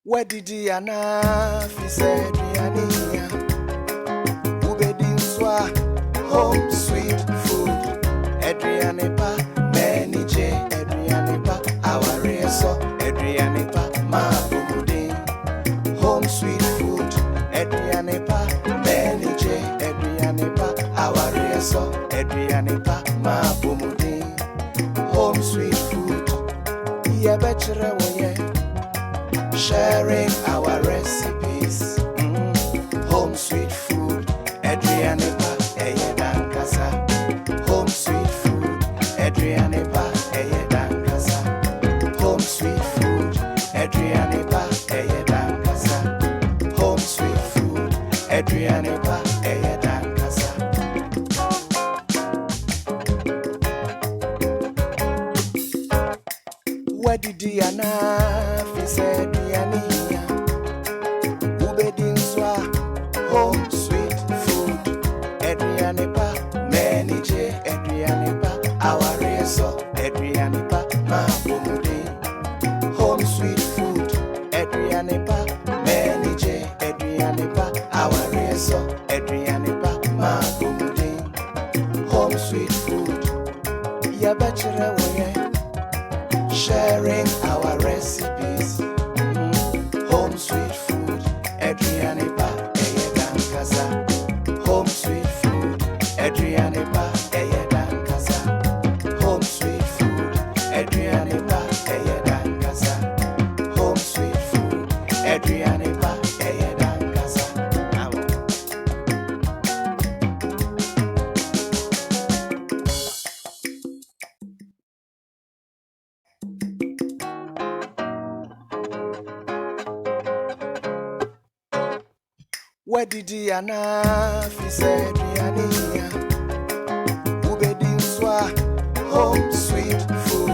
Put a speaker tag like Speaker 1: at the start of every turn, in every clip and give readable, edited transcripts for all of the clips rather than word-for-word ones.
Speaker 1: Where did Diana fi said Riania? Ubedin swa home sweet food. Adrianepa, Manny J, Adrianepa, our reso, Adrianepa, ma bumudin. Home sweet food. Adrianepa, Manny J, Adrianepa, our reso, Adrianepa, ma bumudin. Home sweet food. Yeah, betcha sharing our recipes. Home sweet food. Adrianepa, Eyedan Kasa. Home sweet food. Adrianepa, Eyedan Kasa. Home sweet food. Adrianepa, Eyedan Kasa. Home sweet food. Adrianepa, Eyedan Kasa. Where did Diana fi said Diania? Ubedin swa home sweet food. Adrianepa, Manny J, Adrianepa, our reso, Adrianepa, ma bumudin. Home sweet food. Adrianepa, Manny J, Adrianepa, our reso, Adrianepa, ma bumudin. Home sweet food. Ya bachelor sharing our recipes. Home sweet food. Adrianepa, Eyedan Kasa. Home sweet food. Adrianepa, Eyedan Kasa. Home sweet food. Adrianepa, Eyedan Kasa. Home sweet food. Adrianepa, Eyedan Kasa. Where did Diana fi said Riania? Ubedin swa home sweet food.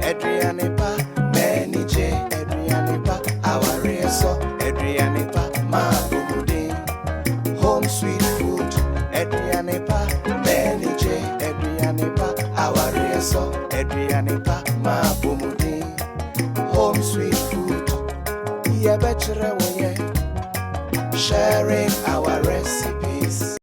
Speaker 1: Adrianepa, Manny J, Adrianepa, our reso, Adrianepa, ma bumudin. Home sweet food. Adrianepa, Manny J, Adrianepa, our reso, Adrianepa, ma bumudin. Home sweet food. Yeah, betcha sharing